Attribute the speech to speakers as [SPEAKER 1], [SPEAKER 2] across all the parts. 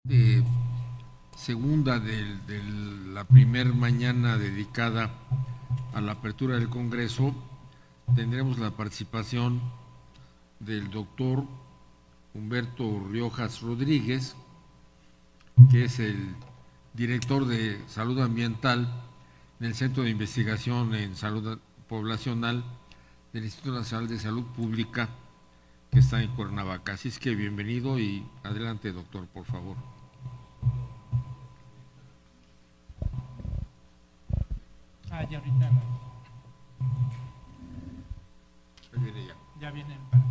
[SPEAKER 1] eh, segunda de la primer mañana dedicada a la apertura del Congreso, tendremos la participación del doctor Humberto Riojas Rodríguez, que es el director de Salud Ambiental del Centro de Investigación en Salud Poblacional del Instituto Nacional de Salud Pública, que está en Cuernavaca. Así es que bienvenido y adelante, doctor, por favor.
[SPEAKER 2] Ya ahorita no.
[SPEAKER 1] Ahí viene ya.
[SPEAKER 2] Ya vienen para acá.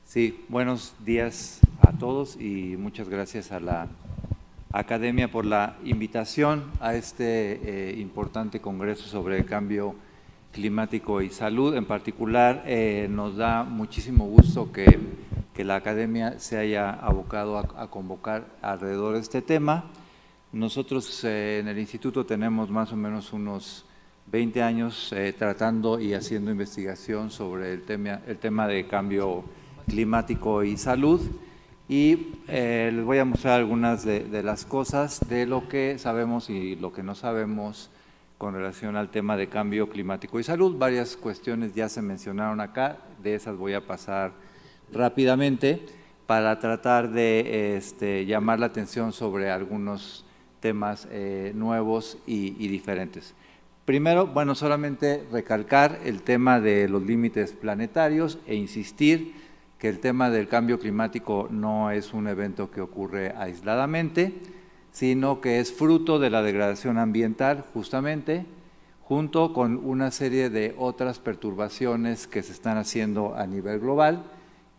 [SPEAKER 3] Sí, buenos días a todos y muchas gracias a la Academia por la invitación a este importante congreso sobre el cambio climático y salud. En particular, nos da muchísimo gusto que la Academia se haya abocado a convocar alrededor de este tema. Nosotros en el Instituto tenemos más o menos unos 20 años tratando y haciendo investigación sobre el tema de cambio climático y salud, y les voy a mostrar algunas de las cosas de lo que sabemos y lo que no sabemos con relación al tema de cambio climático y salud. Varias cuestiones ya se mencionaron acá, de esas voy a pasar rápidamente para tratar de llamar la atención sobre algunos temas nuevos y diferentes. Primero, bueno, solamente recalcar el tema de los límites planetarios e insistir que el tema del cambio climático no es un evento que ocurre aisladamente, sino que es fruto de la degradación ambiental, justamente, junto con una serie de otras perturbaciones que se están haciendo a nivel global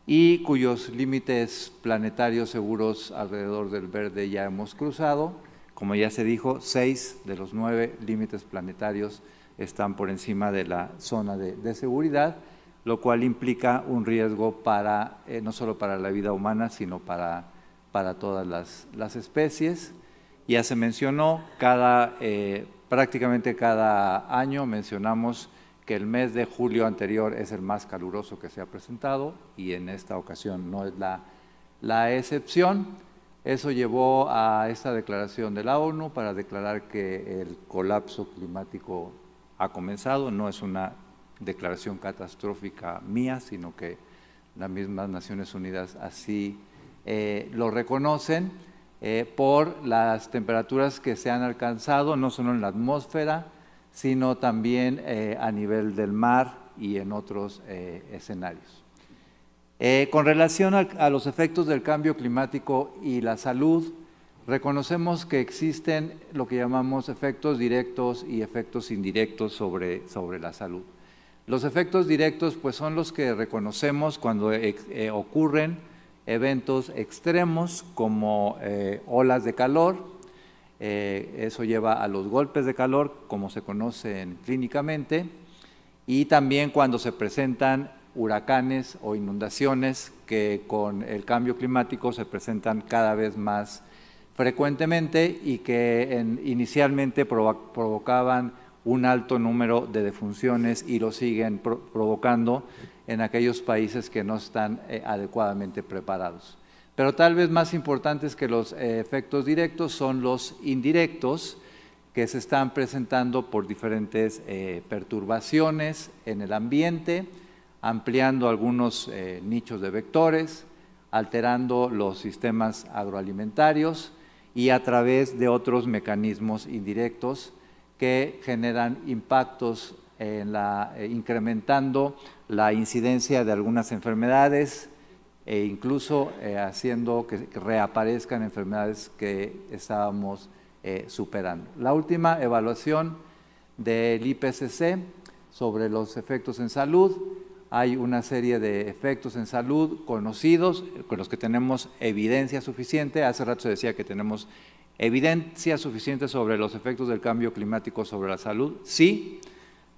[SPEAKER 3] y cuyos límites planetarios seguros alrededor del verde ya hemos cruzado. Como ya se dijo, 6 de los 9 límites planetarios están por encima de la zona de seguridad, lo cual implica un riesgo para, no solo para la vida humana, sino para todas las especies. Ya se mencionó, prácticamente cada año mencionamos que el mes de julio anterior es el más caluroso que se ha presentado y en esta ocasión no es la excepción. Eso llevó a esta declaración de la ONU para declarar que el colapso climático ha comenzado. No es una declaración catastrófica mía, sino que las mismas Naciones Unidas así lo reconocen por las temperaturas que se han alcanzado, no solo en la atmósfera, sino también a nivel del mar y en otros escenarios. Con relación a los efectos del cambio climático y la salud, reconocemos que existen lo que llamamos efectos directos y efectos indirectos sobre la salud. Los efectos directos pues, son los que reconocemos cuando ocurren eventos extremos como olas de calor. Eso lleva a los golpes de calor, como se conocen clínicamente, y también cuando se presentan huracanes o inundaciones que con el cambio climático se presentan cada vez más frecuentemente y que inicialmente provocaban un alto número de defunciones y lo siguen provocando en aquellos países que no están adecuadamente preparados. Pero tal vez más importantes que los efectos directos son los indirectos, que se están presentando por diferentes perturbaciones en el ambiente, ampliando algunos nichos de vectores, alterando los sistemas agroalimentarios y a través de otros mecanismos indirectos que generan impactos incrementando la incidencia de algunas enfermedades e incluso haciendo que reaparezcan enfermedades que estábamos superando. La última evaluación del IPCC sobre los efectos en salud, hay una serie de efectos en salud conocidos, con los que tenemos evidencia suficiente. Hace rato se decía que tenemos evidencia suficiente sobre los efectos del cambio climático sobre la salud. Sí,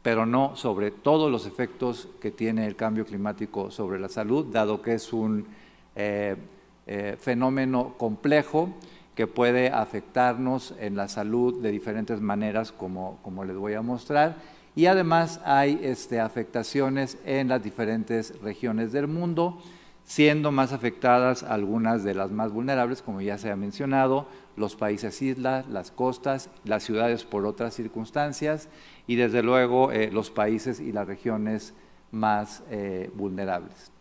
[SPEAKER 3] pero no sobre todos los efectos que tiene el cambio climático sobre la salud, dado que es un fenómeno complejo que puede afectarnos en la salud de diferentes maneras, como les voy a mostrar. Y además hay afectaciones en las diferentes regiones del mundo, siendo más afectadas algunas de las más vulnerables, como ya se ha mencionado, los países islas, las costas, las ciudades por otras circunstancias y desde luego los países y las regiones más vulnerables.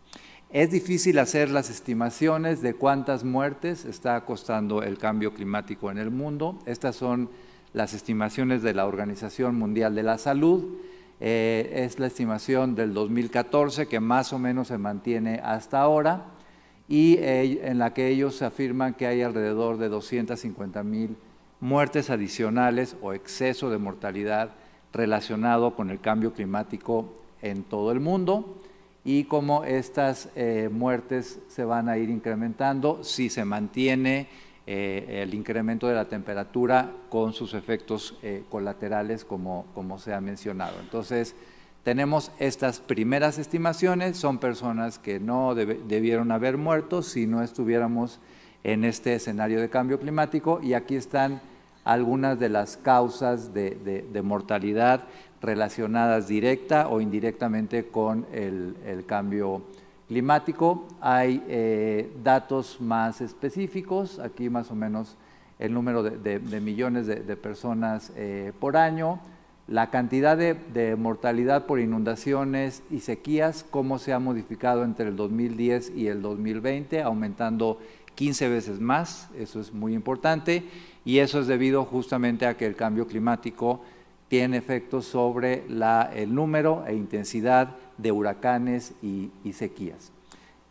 [SPEAKER 3] Es difícil hacer las estimaciones de cuántas muertes está costando el cambio climático en el mundo. Estas son las estimaciones de la Organización Mundial de la Salud. Es la estimación del 2014 que más o menos se mantiene hasta ahora y en la que ellos afirman que hay alrededor de 250,000 muertes adicionales o exceso de mortalidad relacionado con el cambio climático en todo el mundo, y cómo estas muertes se van a ir incrementando si se mantiene el incremento de la temperatura con sus efectos colaterales como se ha mencionado. Entonces, tenemos estas primeras estimaciones, son personas que no debieron haber muerto si no estuviéramos en este escenario de cambio climático, y aquí están algunas de las causas de mortalidad relacionadas directa o indirectamente con el cambio climático. Hay datos más específicos, aquí más o menos el número de millones de personas por año, la cantidad de mortalidad por inundaciones y sequías, cómo se ha modificado entre el 2010 y el 2020, aumentando 15 veces más, eso es muy importante, y eso es debido justamente a que el cambio climático tiene efectos sobre el número e intensidad de huracanes y sequías.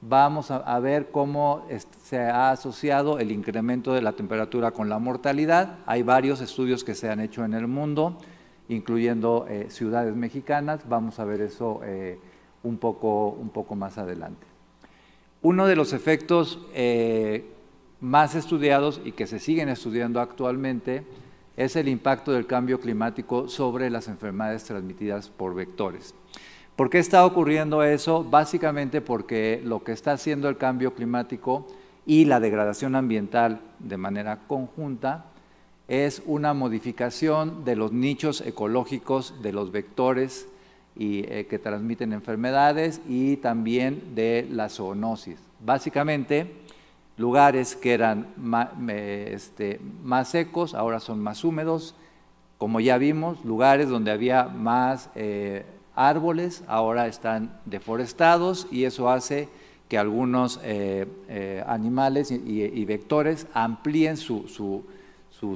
[SPEAKER 3] Vamos a ver cómo se ha asociado el incremento de la temperatura con la mortalidad. Hay varios estudios que se han hecho en el mundo, incluyendo ciudades mexicanas. Vamos a ver eso un poco más adelante. Uno de los efectos más estudiados y que se siguen estudiando actualmente es el impacto del cambio climático sobre las enfermedades transmitidas por vectores. ¿Por qué está ocurriendo eso? Básicamente porque lo que está haciendo el cambio climático y la degradación ambiental de manera conjunta es una modificación de los nichos ecológicos de los vectores que transmiten enfermedades y también de la zoonosis. Básicamente, lugares que eran más secos ahora son más húmedos, como ya vimos, lugares donde había más árboles ahora están deforestados, y eso hace que algunos animales y vectores amplíen su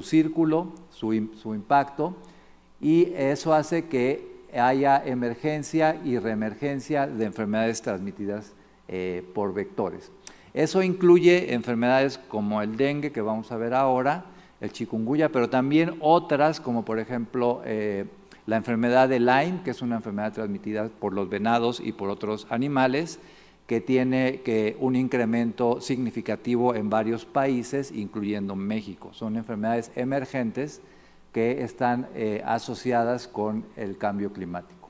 [SPEAKER 3] círculo, su impacto, y eso hace que haya emergencia y reemergencia de enfermedades transmitidas por vectores. Eso incluye enfermedades como el dengue, que vamos a ver ahora, el chikungunya, pero también otras como por ejemplo la enfermedad de Lyme, que es una enfermedad transmitida por los venados y por otros animales, que tiene un incremento significativo en varios países, incluyendo México. Son enfermedades emergentes que están asociadas con el cambio climático.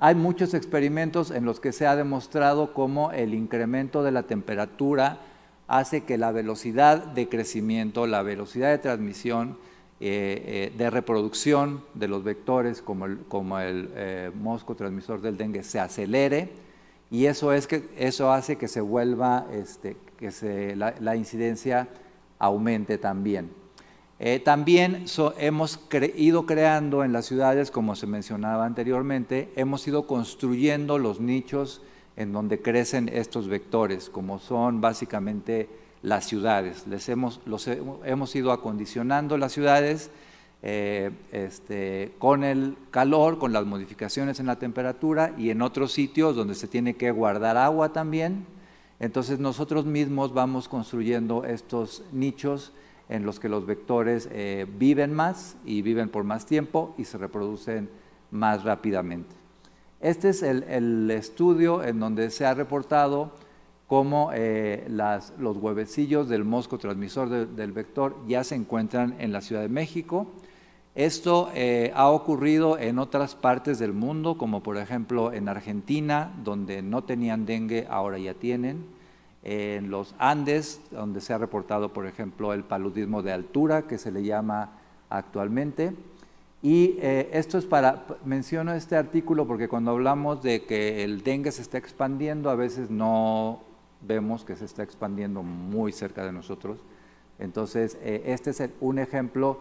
[SPEAKER 3] Hay muchos experimentos en los que se ha demostrado cómo el incremento de la temperatura hace que la velocidad de crecimiento, la velocidad de transmisión, de reproducción de los vectores como el mosco transmisor del dengue se acelere, y eso hace que se vuelva, la incidencia aumente también. También hemos ido creando en las ciudades, como se mencionaba anteriormente, hemos ido construyendo los nichos en donde crecen estos vectores, como son básicamente las ciudades. Hemos ido acondicionando las ciudades con el calor, con las modificaciones en la temperatura, y en otros sitios donde se tiene que guardar agua también. Entonces nosotros mismos vamos construyendo estos nichos en los que los vectores viven más y viven por más tiempo y se reproducen más rápidamente. Este es el estudio en donde se ha reportado cómo los huevecillos del mosco transmisor del vector ya se encuentran en la Ciudad de México. Esto ha ocurrido en otras partes del mundo, como por ejemplo en Argentina, donde no tenían dengue, ahora ya tienen. En los Andes, donde se ha reportado, por ejemplo, el paludismo de altura, que se le llama actualmente. Y esto es menciono este artículo porque cuando hablamos de que el dengue se está expandiendo, a veces no vemos que se está expandiendo muy cerca de nosotros. Entonces, este es un ejemplo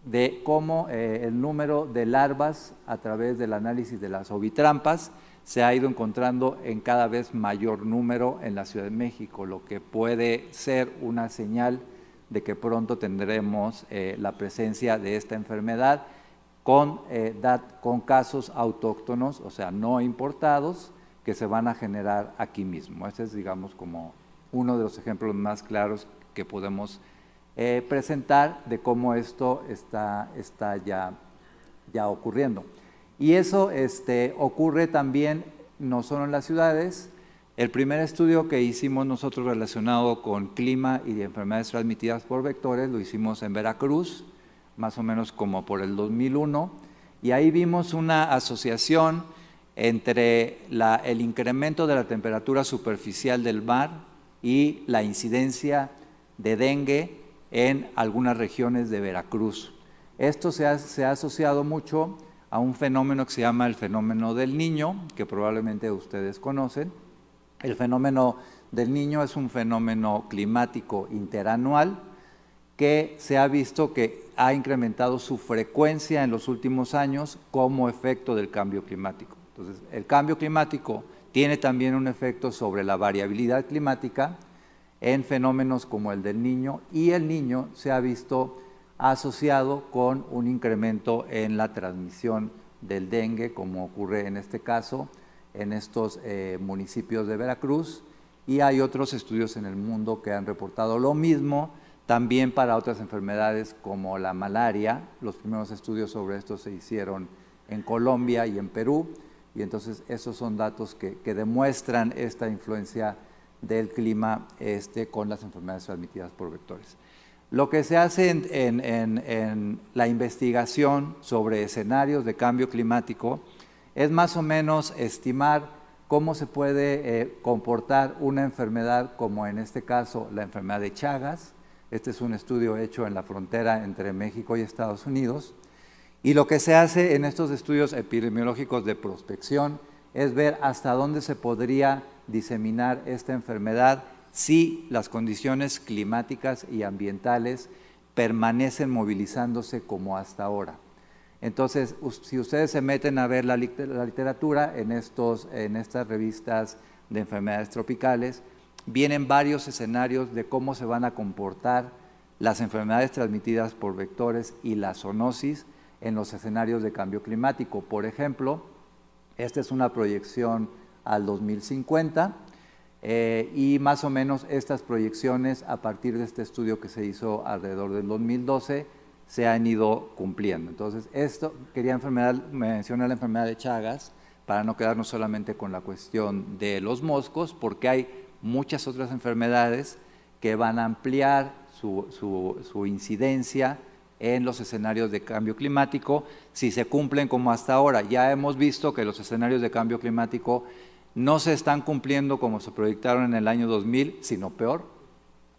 [SPEAKER 3] de cómo el número de larvas a través del análisis de las ovitrampas se ha ido encontrando en cada vez mayor número en la Ciudad de México, lo que puede ser una señal de que pronto tendremos la presencia de esta enfermedad con casos autóctonos, o sea, no importados, que se van a generar aquí mismo. Este es, digamos, como uno de los ejemplos más claros que podemos presentar de cómo esto está ya ocurriendo. Y eso ocurre también no solo en las ciudades. El primer estudio que hicimos nosotros relacionado con clima y de enfermedades transmitidas por vectores lo hicimos en Veracruz, más o menos como por el 2001, y ahí vimos una asociación entre el incremento de la temperatura superficial del mar y la incidencia de dengue en algunas regiones de Veracruz. Esto se ha asociado mucho a un fenómeno que se llama el fenómeno del Niño, que probablemente ustedes conocen. El fenómeno del Niño es un fenómeno climático interanual que se ha visto que ha incrementado su frecuencia en los últimos años como efecto del cambio climático. Entonces, el cambio climático tiene también un efecto sobre la variabilidad climática en fenómenos como el del Niño, y el Niño se ha visto asociado con un incremento en la transmisión del dengue, como ocurre en este caso en estos municipios de Veracruz, y hay otros estudios en el mundo que han reportado lo mismo, también para otras enfermedades como la malaria. Los primeros estudios sobre esto se hicieron en Colombia y en Perú, y entonces esos son datos que demuestran esta influencia del clima con las enfermedades transmitidas por vectores. Lo que se hace en la investigación sobre escenarios de cambio climático es más o menos estimar cómo se puede comportar una enfermedad como en este caso la enfermedad de Chagas. Este es un estudio hecho en la frontera entre México y Estados Unidos, y lo que se hace en estos estudios epidemiológicos de prospección es ver hasta dónde se podría diseminar esta enfermedad si las condiciones climáticas y ambientales permanecen movilizándose como hasta ahora. Entonces, si ustedes se meten a ver la literatura en estas revistas de enfermedades tropicales, vienen varios escenarios de cómo se van a comportar las enfermedades transmitidas por vectores y la zoonosis en los escenarios de cambio climático. Por ejemplo, esta es una proyección al 2050, y más o menos estas proyecciones a partir de este estudio que se hizo alrededor del 2012 se han ido cumpliendo. Entonces, mencionar la enfermedad de Chagas para no quedarnos solamente con la cuestión de los moscos, porque hay muchas otras enfermedades que van a ampliar su incidencia en los escenarios de cambio climático si se cumplen como hasta ahora. Ya hemos visto que los escenarios de cambio climático no se están cumpliendo como se proyectaron en el año 2000, sino peor.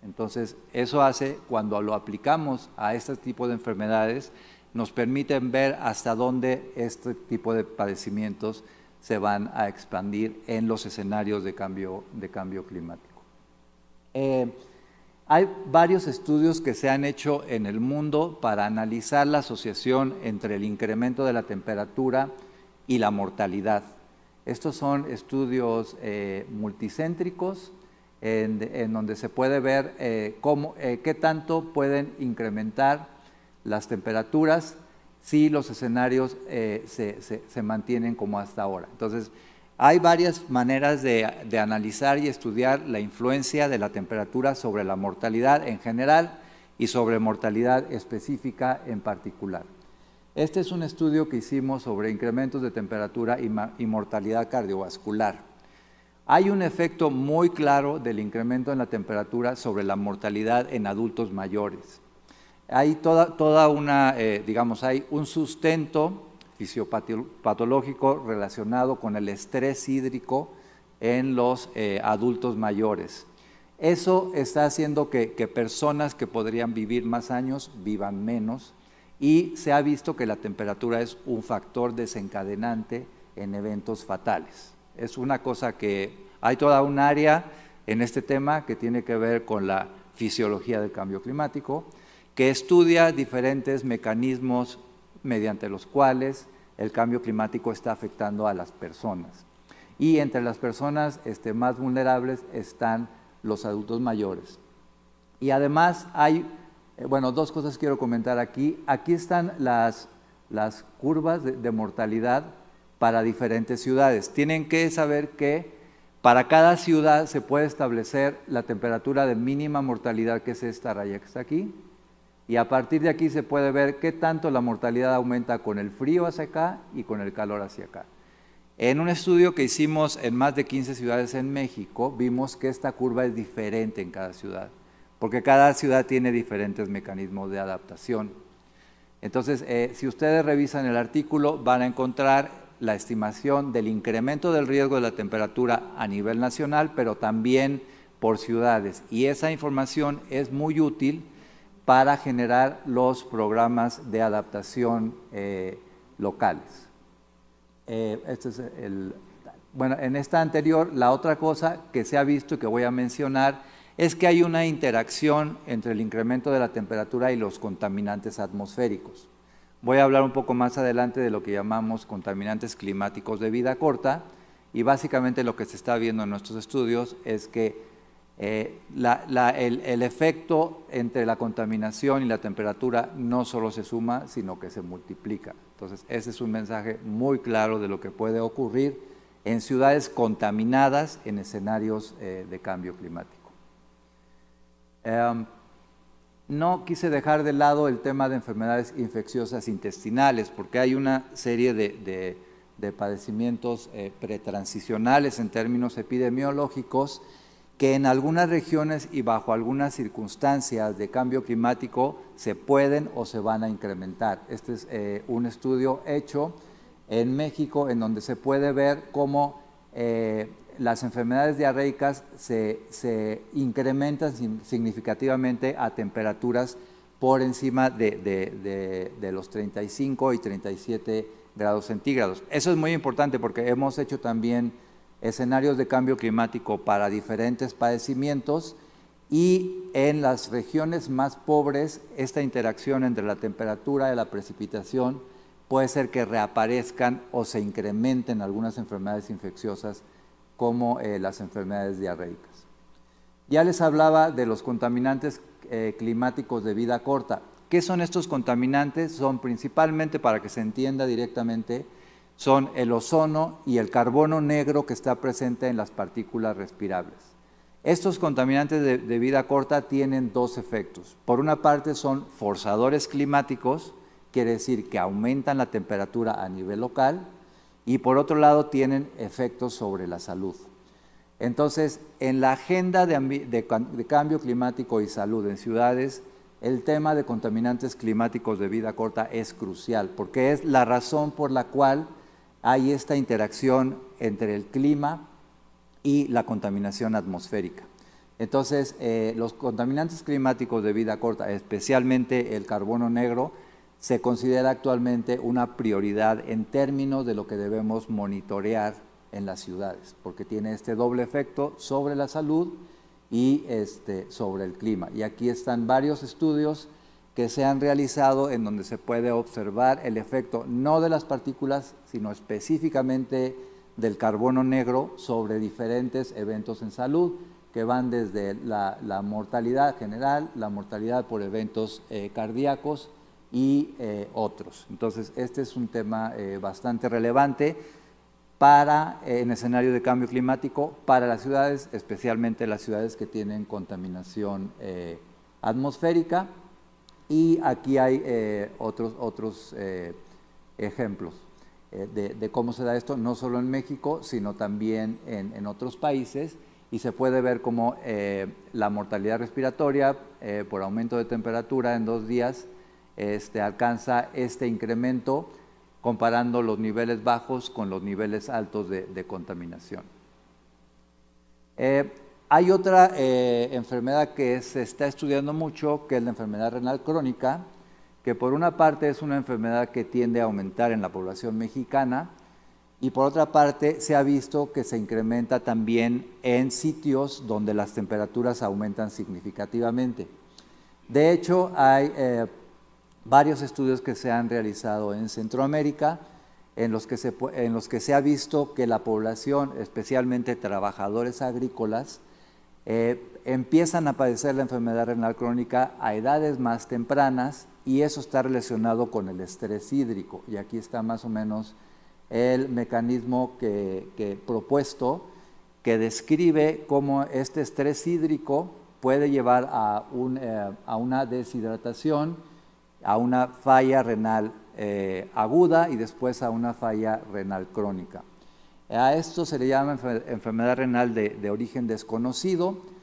[SPEAKER 3] Entonces, eso hace, cuando lo aplicamos a este tipo de enfermedades, nos permiten ver hasta dónde este tipo de padecimientos se van a expandir en los escenarios de cambio climático. Hay varios estudios que se han hecho en el mundo para analizar la asociación entre el incremento de la temperatura y la mortalidad. Estos son estudios multicéntricos en donde se puede ver qué tanto pueden incrementar las temperaturas si los escenarios se mantienen como hasta ahora. Entonces, hay varias maneras de analizar y estudiar la influencia de la temperatura sobre la mortalidad en general y sobre mortalidad específica en particular. Este es un estudio que hicimos sobre incrementos de temperatura y mortalidad cardiovascular. Hay un efecto muy claro del incremento en la temperatura sobre la mortalidad en adultos mayores. hay toda una, digamos, hay un sustento fisiopatológico relacionado con el estrés hídrico en los adultos mayores. Eso está haciendo que personas que podrían vivir más años vivan menos, y se ha visto que la temperatura es un factor desencadenante en eventos fatales. Es una cosa que hay toda un área en este tema que tiene que ver con la fisiología del cambio climático, que estudia diferentes mecanismos mediante los cuales el cambio climático está afectando a las personas. Y entre las personas más vulnerables están los adultos mayores. Y además hay, bueno, dos cosas quiero comentar aquí. Aquí están las curvas de mortalidad para diferentes ciudades. Tienen que saber que para cada ciudad se puede establecer la temperatura de mínima mortalidad, que es esta raya que está aquí, y a partir de aquí se puede ver qué tanto la mortalidad aumenta con el frío hacia acá y con el calor hacia acá. En un estudio que hicimos en más de 15 ciudades en México, vimos que esta curva es diferente en cada ciudad, porque cada ciudad tiene diferentes mecanismos de adaptación. Entonces, si ustedes revisan el artículo, van a encontrar la estimación del incremento del riesgo de la temperatura a nivel nacional, pero también por ciudades. Y esa información es muy útil para generar los programas de adaptación locales. Bueno, en esta anterior, la otra cosa que se ha visto y que voy a mencionar es que hay una interacción entre el incremento de la temperatura y los contaminantes atmosféricos. Voy a hablar un poco más adelante de lo que llamamos contaminantes climáticos de vida corta, y básicamente lo que se está viendo en nuestros estudios es que el efecto entre la contaminación y la temperatura no solo se suma, sino que se multiplica. Entonces, ese es un mensaje muy claro de lo que puede ocurrir en ciudades contaminadas en escenarios de cambio climático. No quise dejar de lado el tema de enfermedades infecciosas intestinales, porque hay una serie de padecimientos pretransicionales en términos epidemiológicos que en algunas regiones y bajo algunas circunstancias de cambio climático se pueden o se van a incrementar. Este es un estudio hecho en México en donde se puede ver cómo las enfermedades diarreicas se incrementan significativamente a temperaturas por encima de los 35 y 37 grados centígrados. Eso es muy importante porque hemos hecho también escenarios de cambio climático para diferentes padecimientos, y en las regiones más pobres esta interacción entre la temperatura y la precipitación puede ser que reaparezcan o se incrementen algunas enfermedades infecciosas como las enfermedades diarreicas. Ya les hablaba de los contaminantes climáticos de vida corta. ¿Qué son estos contaminantes? Son principalmente, para que se entienda directamente, son el ozono y el carbono negro que está presente en las partículas respirables. Estos contaminantes de vida corta tienen dos efectos. Por una parte son forzadores climáticos, quiere decir que aumentan la temperatura a nivel local, y por otro lado tienen efectos sobre la salud. Entonces, en la agenda de cambio climático y salud en ciudades, el tema de contaminantes climáticos de vida corta es crucial, porque es la razón por la cual hay esta interacción entre el clima y la contaminación atmosférica. Entonces, los contaminantes climáticos de vida corta, especialmente el carbono negro, se considera actualmente una prioridad en términos de lo que debemos monitorear en las ciudades, porque tiene este doble efecto sobre la salud y sobre el clima. Y aquí están varios estudios que se han realizado en donde se puede observar el efecto no de las partículas, sino específicamente del carbono negro sobre diferentes eventos en salud, que van desde la mortalidad general, la mortalidad por eventos cardíacos y otros. Entonces, este es un tema bastante relevante en escenario de cambio climático para las ciudades, especialmente las ciudades que tienen contaminación atmosférica. Y aquí hay otros ejemplos de cómo se da esto, no solo en México, sino también en otros países. y se puede ver cómo la mortalidad respiratoria por aumento de temperatura en 2 días alcanza este incremento comparando los niveles bajos con los niveles altos de contaminación. Hay otra enfermedad que se está estudiando mucho, que es la enfermedad renal crónica, que por una parte es una enfermedad que tiende a aumentar en la población mexicana, y por otra parte se ha visto que se incrementa también en sitios donde las temperaturas aumentan significativamente. De hecho, hay varios estudios que se han realizado en Centroamérica en los que se ha visto que la población, especialmente trabajadores agrícolas, empiezan a padecer la enfermedad renal crónica a edades más tempranas, y eso está relacionado con el estrés hídrico. Y aquí está más o menos el mecanismo que propuesto, que describe cómo este estrés hídrico puede llevar a una deshidratación, a una falla renal aguda y después a una falla renal crónica. A esto se le llama enfermedad renal de origen desconocido,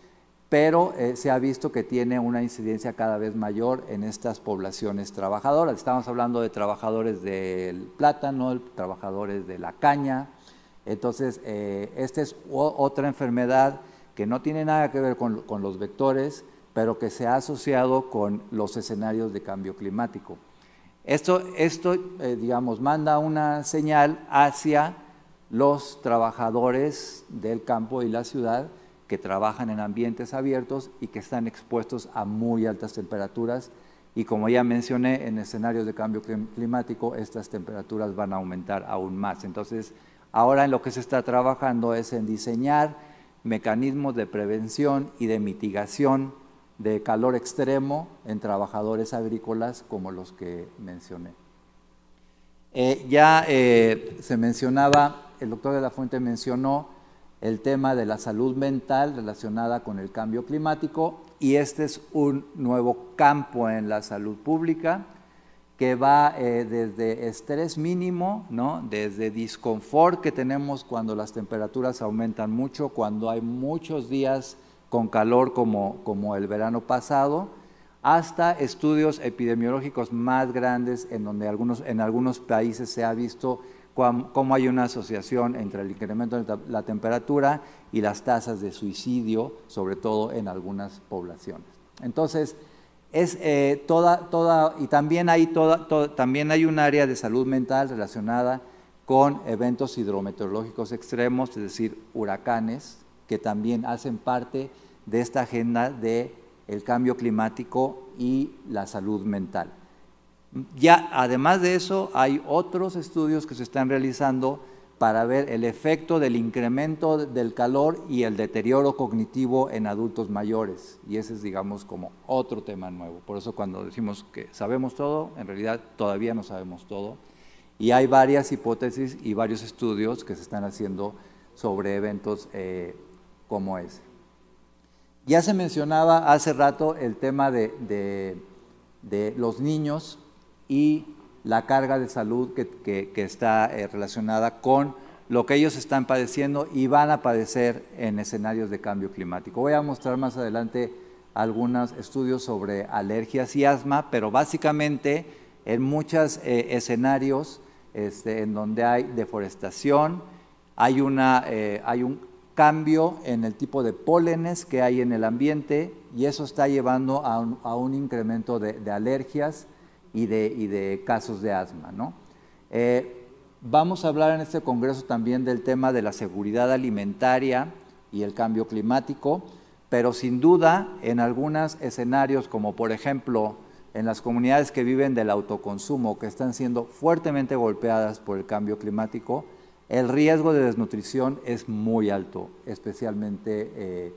[SPEAKER 3] pero se ha visto que tiene una incidencia cada vez mayor en estas poblaciones trabajadoras. Estamos hablando de trabajadores del plátano, trabajadores de la caña. Entonces, esta es otra enfermedad que no tiene nada que ver con los vectores, pero que se ha asociado con los escenarios de cambio climático. Esto digamos, manda una señal hacia los trabajadores del campo y la ciudad que trabajan en ambientes abiertos y que están expuestos a muy altas temperaturas, y como ya mencioné, en escenarios de cambio climático estas temperaturas van a aumentar aún más. Entonces, ahora en lo que se está trabajando es en diseñar mecanismos de prevención y de mitigación de calor extremo en trabajadores agrícolas como los que mencioné. Se mencionaba, el doctor de la Fuente mencionó el tema de la salud mental relacionada con el cambio climático, y este es un nuevo campo en la salud pública que va desde estrés mínimo, ¿no? Desde disconfort que tenemos cuando las temperaturas aumentan mucho, cuando hay muchos días con calor como el verano pasado, hasta estudios epidemiológicos más grandes en donde en algunos países se ha visto cómo hay una asociación entre el incremento de la temperatura y las tasas de suicidio, sobre todo en algunas poblaciones. Entonces, y también hay un área de salud mental relacionada con eventos hidrometeorológicos extremos, es decir, huracanes, que también hacen parte de esta agenda del cambio climático y la salud mental. Ya, además de eso, hay otros estudios que se están realizando para ver el efecto del incremento del calor y el deterioro cognitivo en adultos mayores, y ese es, digamos, como otro tema nuevo. Por eso cuando decimos que sabemos todo, en realidad todavía no sabemos todo, y hay varias hipótesis y varios estudios que se están haciendo sobre eventos como ese. Ya se mencionaba hace rato el tema de los niños y la carga de salud que está relacionada con lo que ellos están padeciendo y van a padecer en escenarios de cambio climático. Voy a mostrar más adelante algunos estudios sobre alergias y asma, pero básicamente en muchos escenarios en donde hay deforestación, hay un cambio en el tipo de pólenes que hay en el ambiente, y eso está llevando a un incremento de alergias y de casos de asma, ¿no? Vamos a hablar en este congreso también del tema de la seguridad alimentaria y el cambio climático, pero sin duda en algunos escenarios, como por ejemplo en las comunidades que viven del autoconsumo, que están siendo fuertemente golpeadas por el cambio climático, el riesgo de desnutrición es muy alto, especialmente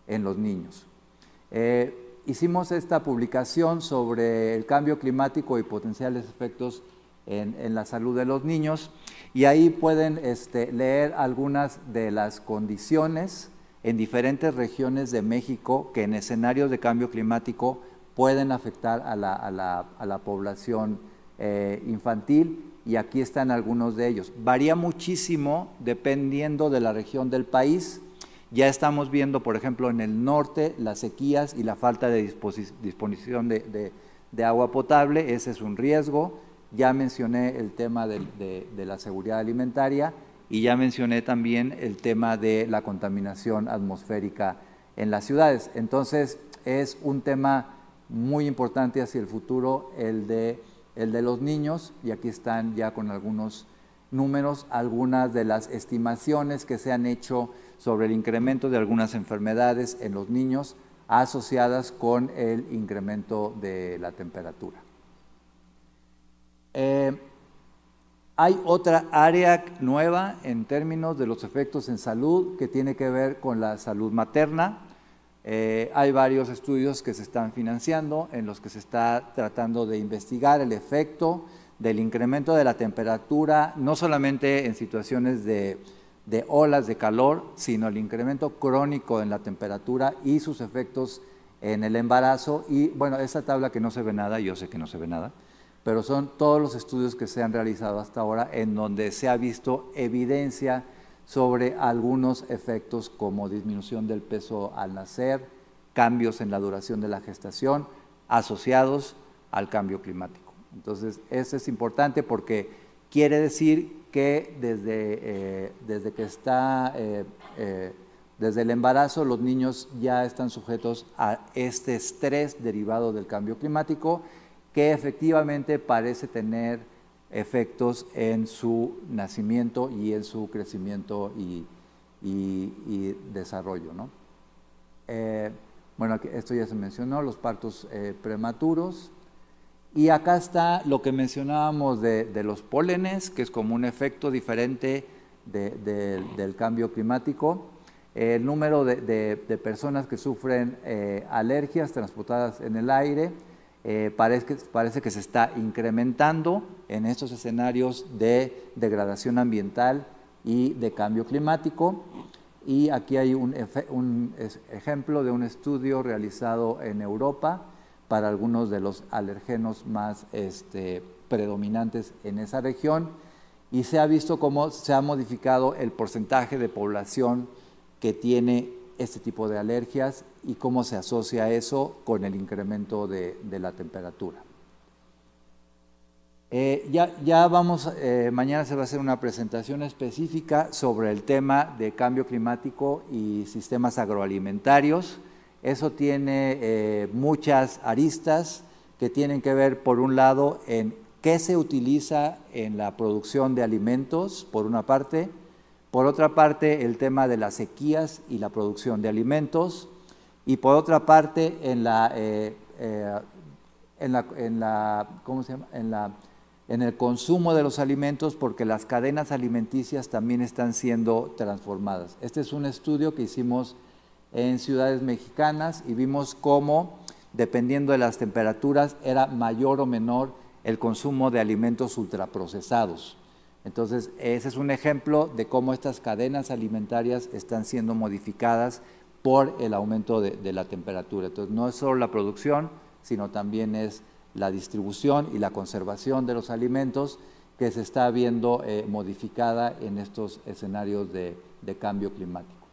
[SPEAKER 3] en los niños. Hicimos esta publicación sobre el cambio climático y potenciales efectos en la salud de los niños, y ahí pueden leer algunas de las condiciones en diferentes regiones de México que en escenarios de cambio climático pueden afectar a la población infantil, y aquí están algunos de ellos. Varía muchísimo dependiendo de la región del país, Ya estamos viendo, por ejemplo, en el norte, las sequías y la falta de disposición de agua potable, ese es un riesgo. Ya mencioné el tema de la seguridad alimentaria y ya mencioné también el tema de la contaminación atmosférica en las ciudades. Entonces, es un tema muy importante hacia el futuro, el de los niños, y aquí están ya con algunos números, algunas de las estimaciones que se han hecho sobre el incremento de algunas enfermedades en los niños asociadas con el incremento de la temperatura. Hay otra área nueva en términos de los efectos en salud que tiene que ver con la salud materna. Hay varios estudios que se están financiando en los que se está tratando de investigar el efecto del incremento de la temperatura, no solamente en situaciones de olas de calor, sino el incremento crónico en la temperatura y sus efectos en el embarazo. Y bueno, esa tabla que no se ve nada, yo sé que no se ve nada, pero son todos los estudios que se han realizado hasta ahora en donde se ha visto evidencia sobre algunos efectos como disminución del peso al nacer, cambios en la duración de la gestación asociados al cambio climático. Entonces, eso es importante porque quiere decir que desde el embarazo los niños ya están sujetos a este estrés derivado del cambio climático que efectivamente parece tener efectos en su nacimiento y en su crecimiento y desarrollo, ¿no? Bueno, esto ya se mencionó, los partos prematuros. Y acá está lo que mencionábamos de los pólenes, que es como un efecto diferente del cambio climático. El número de personas que sufren alergias transportadas en el aire parece que se está incrementando en estos escenarios de degradación ambiental y de cambio climático. Y aquí hay un ejemplo de un estudio realizado en Europa para algunos de los alergenos más predominantes en esa región, y se ha visto cómo se ha modificado el porcentaje de población que tiene este tipo de alergias y cómo se asocia eso con el incremento de la temperatura. Mañana se va a hacer una presentación específica sobre el tema de cambio climático y sistemas agroalimentarios. Eso tiene muchas aristas que tienen que ver, por un lado, en qué se utiliza en la producción de alimentos, por una parte. Por otra parte, el tema de las sequías y la producción de alimentos. Y por otra parte, en el consumo de los alimentos, porque las cadenas alimenticias también están siendo transformadas. Este es un estudio que hicimos en ciudades mexicanas y vimos cómo, dependiendo de las temperaturas, era mayor o menor el consumo de alimentos ultraprocesados. Entonces, ese es un ejemplo de cómo estas cadenas alimentarias están siendo modificadas por el aumento de la temperatura. Entonces, no es solo la producción, sino también es la distribución y la conservación de los alimentos que se está viendo modificada en estos escenarios de cambio climático.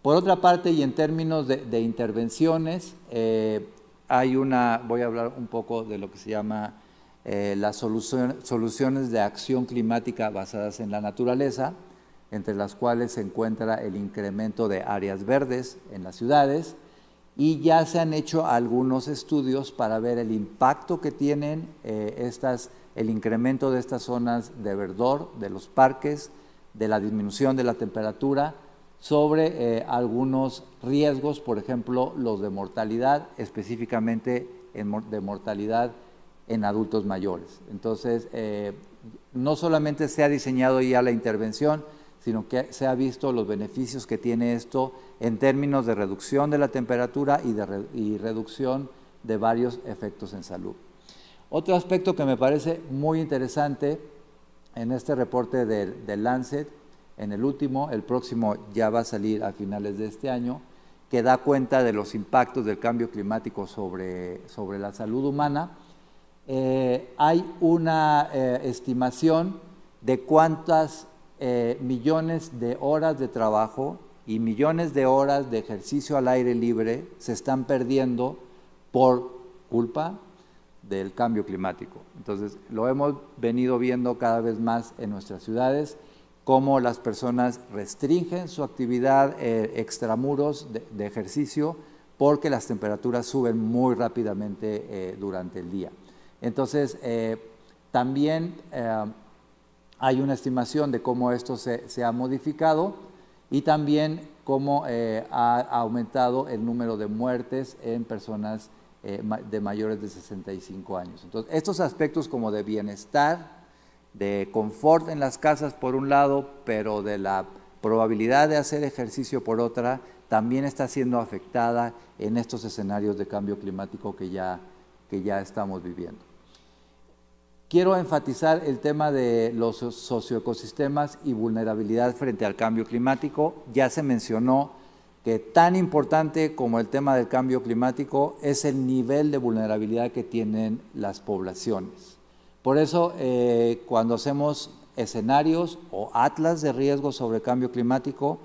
[SPEAKER 3] Por otra parte, y en términos de intervenciones, voy a hablar un poco de lo que se llama las soluciones de acción climática basadas en la naturaleza, entre las cuales se encuentra el incremento de áreas verdes en las ciudades, y ya se han hecho algunos estudios para ver el impacto que tienen el incremento de estas zonas de verdor, de los parques, de la disminución de la temperatura, sobre algunos riesgos, por ejemplo, los de mortalidad, específicamente de mortalidad en adultos mayores. Entonces, no solamente se ha diseñado ya la intervención, sino que se ha visto los beneficios que tiene esto en términos de reducción de la temperatura y reducción de varios efectos en salud. Otro aspecto que me parece muy interesante en este reporte del Lancet, en el último, el próximo ya va a salir a finales de este año, que da cuenta de los impactos del cambio climático sobre la salud humana. Hay una estimación de cuántas millones de horas de trabajo y millones de horas de ejercicio al aire libre se están perdiendo por culpa del cambio climático. Entonces, lo hemos venido viendo cada vez más en nuestras ciudades, cómo las personas restringen su actividad extramuros de ejercicio porque las temperaturas suben muy rápidamente durante el día. Entonces, también hay una estimación de cómo esto se ha modificado y también cómo ha aumentado el número de muertes en personas de mayores de 65 años. Entonces, estos aspectos como de bienestar, de confort en las casas por un lado, pero de la probabilidad de hacer ejercicio por otra, también está siendo afectada en estos escenarios de cambio climático que ya estamos viviendo. Quiero enfatizar el tema de los socioecosistemas y vulnerabilidad frente al cambio climático. Ya se mencionó que tan importante como el tema del cambio climático es el nivel de vulnerabilidad que tienen las poblaciones. Por eso, cuando hacemos escenarios o atlas de riesgo sobre cambio climático,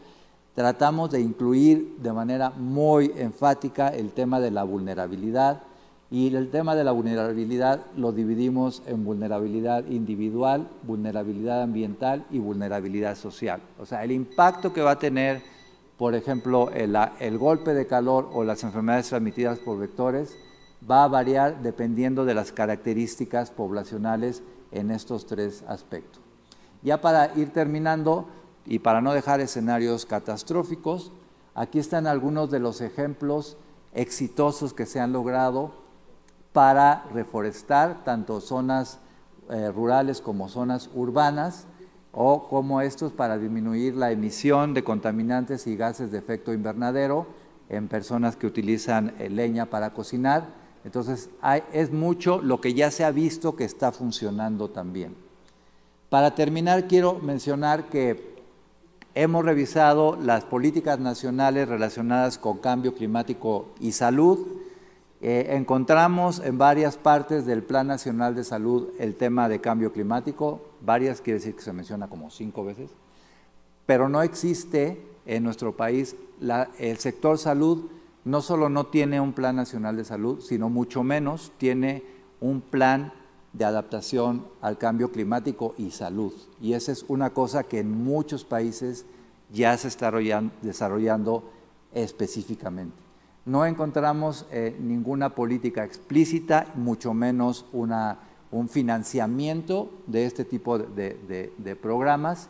[SPEAKER 3] tratamos de incluir de manera muy enfática el tema de la vulnerabilidad, y el tema de la vulnerabilidad lo dividimos en vulnerabilidad individual, vulnerabilidad ambiental y vulnerabilidad social. O sea, el impacto que va a tener, por ejemplo, el golpe de calor o las enfermedades transmitidas por vectores va a variar dependiendo de las características poblacionales en estos tres aspectos. Ya para ir terminando y para no dejar escenarios catastróficos, aquí están algunos de los ejemplos exitosos que se han logrado para reforestar tanto zonas rurales como zonas urbanas, o como estos para disminuir la emisión de contaminantes y gases de efecto invernadero en personas que utilizan leña para cocinar. Entonces, es mucho lo que ya se ha visto que está funcionando también. Para terminar, quiero mencionar que hemos revisado las políticas nacionales relacionadas con cambio climático y salud. Encontramos en varias partes del Plan Nacional de Salud el tema de cambio climático, varias quiere decir que se menciona como 5 veces, pero no existe en nuestro país, el sector salud no solo no tiene un Plan Nacional de Salud, sino mucho menos tiene un plan de adaptación al cambio climático y salud. Y esa es una cosa que en muchos países ya se está desarrollando específicamente. No encontramos ninguna política explícita, mucho menos un financiamiento de este tipo de programas,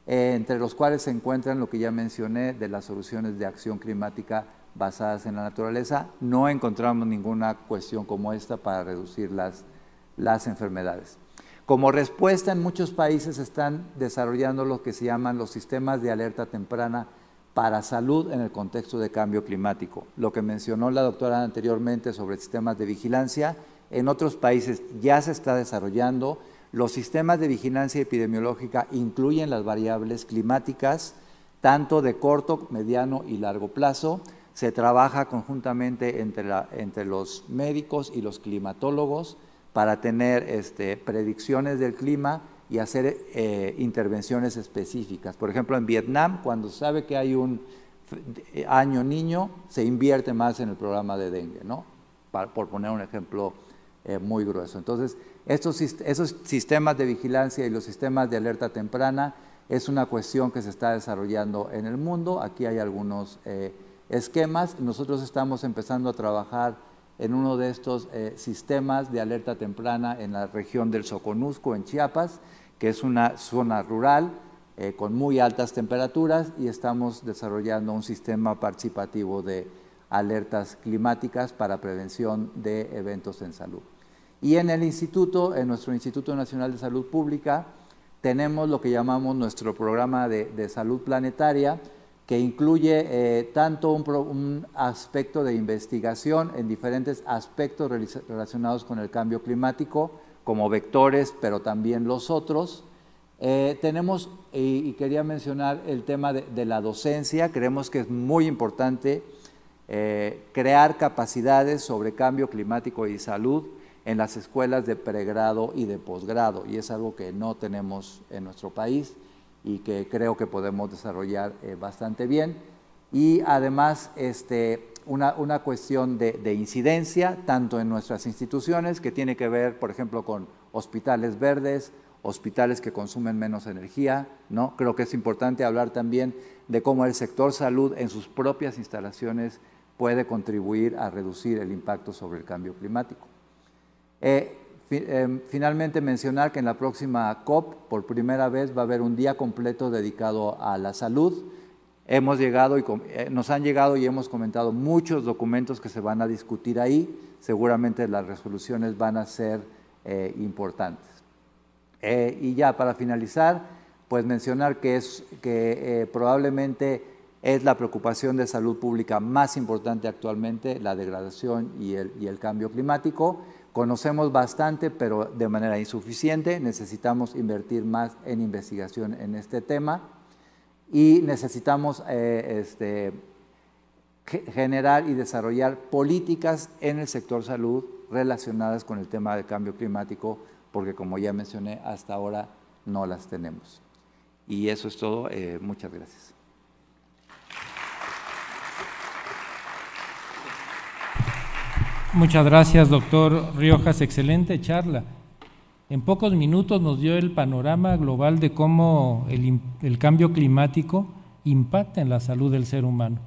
[SPEAKER 3] entre los cuales se encuentran lo que ya mencioné de las soluciones de acción climática basadas en la naturaleza. No encontramos ninguna cuestión como esta para reducir las enfermedades. Como respuesta, en muchos países están desarrollando lo que se llaman los sistemas de alerta temprana para salud en el contexto de cambio climático. Lo que mencionó la doctora anteriormente sobre sistemas de vigilancia, en otros países ya se está desarrollando. Los sistemas de vigilancia epidemiológica incluyen las variables climáticas, tanto de corto, mediano y largo plazo. Se trabaja conjuntamente entre los médicos y los climatólogos para tener predicciones del clima y hacer intervenciones específicas. Por ejemplo, en Vietnam, cuando se sabe que hay un año niño, se invierte más en el programa de dengue, ¿no? Por poner un ejemplo muy grueso. Entonces, esos sistemas de vigilancia y los sistemas de alerta temprana es una cuestión que se está desarrollando en el mundo. Aquí hay algunos esquemas. Nosotros estamos empezando a trabajar en uno de estos sistemas de alerta temprana en la región del Soconusco, en Chiapas, que es una zona rural con muy altas temperaturas, y estamos desarrollando un sistema participativo de alertas climáticas para prevención de eventos en salud. Y en el instituto, en nuestro Instituto Nacional de Salud Pública, tenemos lo que llamamos nuestro programa de salud planetaria, que incluye tanto un aspecto de investigación en diferentes aspectos relacionados con el cambio climático, como vectores, pero también los otros. Tenemos, y quería mencionar el tema de la docencia. Creemos que es muy importante crear capacidades sobre cambio climático y salud en las escuelas de pregrado y de posgrado, y es algo que no tenemos en nuestro país. y que creo que podemos desarrollar bastante bien. Y además una cuestión de incidencia, tanto en nuestras instituciones, que tiene que ver, por ejemplo, con hospitales verdes, hospitales que consumen menos energía, ¿no? Creo que es importante hablar también de cómo el sector salud en sus propias instalaciones puede contribuir a reducir el impacto sobre el cambio climático. Finalmente mencionar que en la próxima COP, por primera vez, va a haber un día completo dedicado a la salud. Nos han llegado y hemos comentado muchos documentos que se van a discutir ahí. Seguramente las resoluciones van a ser importantes. Y ya para finalizar, pues mencionar que probablemente es la preocupación de salud pública más importante actualmente, la degradación y el cambio climático. Conocemos bastante, pero de manera insuficiente. Necesitamos invertir más en investigación en este tema y necesitamos generar y desarrollar políticas en el sector salud relacionadas con el tema del cambio climático, porque como ya mencioné, hasta ahora no las tenemos. Y eso es todo. Muchas gracias.
[SPEAKER 2] Muchas gracias, doctor Riojas. Excelente charla. En pocos minutos nos dio el panorama global de cómo el cambio climático impacta en la salud del ser humano.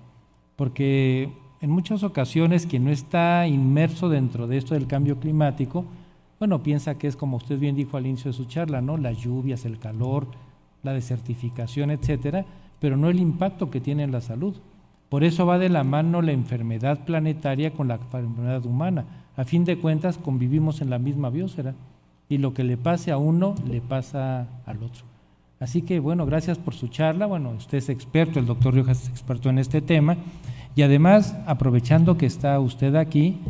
[SPEAKER 2] Porque en muchas ocasiones quien no está inmerso dentro de esto del cambio climático, bueno, piensa que es como usted bien dijo al inicio de su charla, ¿no? Las lluvias, el calor, la desertificación, etcétera, pero no el impacto que tiene en la salud. Por eso va de la mano la enfermedad planetaria con la enfermedad humana. A fin de cuentas convivimos en la misma biosfera y lo que le pase a uno le pasa al otro. Así que bueno, gracias por su charla. Bueno, usted es experto, el doctor Riojas es experto en este tema y además, aprovechando que está usted aquí,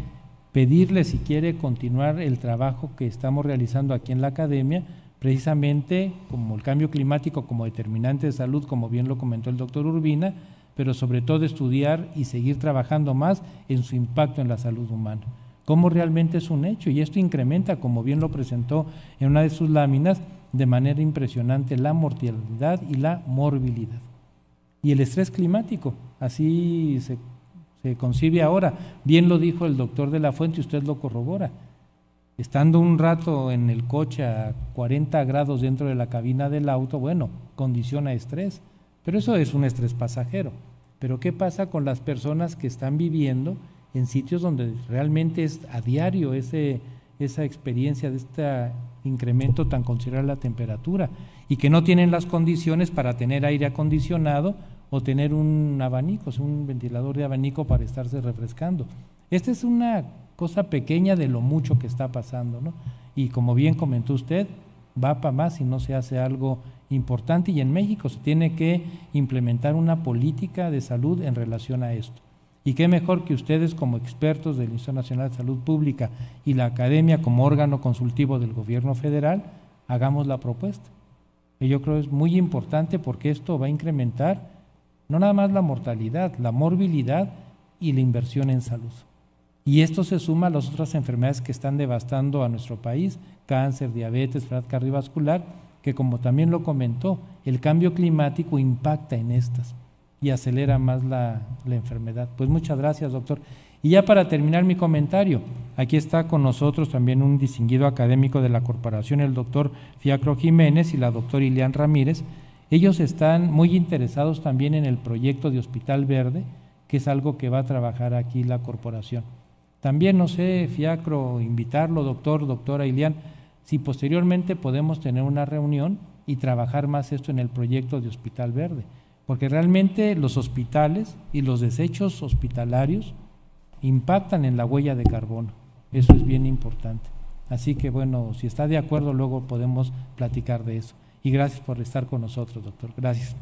[SPEAKER 2] pedirle si quiere continuar el trabajo que estamos realizando aquí en la academia, precisamente como el cambio climático como determinante de salud, como bien lo comentó el doctor Urbina, pero sobre todo estudiar y seguir trabajando más en su impacto en la salud humana. Cómo realmente es un hecho, y esto incrementa, como bien lo presentó en una de sus láminas, de manera impresionante la mortalidad y la morbilidad. Y el estrés climático, así se concibe ahora. Bien lo dijo el doctor de la Fuente y usted lo corrobora. Estando un rato en el coche a 40 grados dentro de la cabina del auto, bueno, condiciona estrés, pero eso es un estrés pasajero. Pero ¿qué pasa con las personas que están viviendo en sitios donde realmente es a diario esa experiencia de este incremento tan considerable de la temperatura y que no tienen las condiciones para tener aire acondicionado o tener un abanico, o sea, un ventilador de abanico para estarse refrescando? Esta es una cosa pequeña de lo mucho que está pasando, ¿no? Y como bien comentó usted, va para más si no se hace algo importante, y en México se tiene que implementar una política de salud en relación a esto. Y qué mejor que ustedes como expertos del Instituto Nacional de Salud Pública y la Academia como órgano consultivo del gobierno federal hagamos la propuesta. Y yo creo que es muy importante porque esto va a incrementar no nada más la mortalidad, la morbilidad y la inversión en salud. Y esto se suma a las otras enfermedades que están devastando a nuestro país, cáncer, diabetes, enfermedad cardiovascular, que como también lo comentó, el cambio climático impacta en estas y acelera más la enfermedad. Pues muchas gracias, doctor. Y ya para terminar mi comentario, aquí está con nosotros también un distinguido académico de la corporación, el doctor Fiacro Jiménez y la doctora Ilian Ramírez. Ellos están muy interesados también en el proyecto de Hospital Verde, que es algo que va a trabajar aquí la corporación. También, no sé, Fiacro, invitarlo, doctora Ilian, si posteriormente podemos tener una reunión y trabajar más esto en el proyecto de Hospital Verde, porque realmente los hospitales y los desechos hospitalarios impactan en la huella de carbono. Eso es bien importante. Así que bueno, si está de acuerdo, luego podemos platicar de eso. Y gracias por estar con nosotros, doctor. Gracias.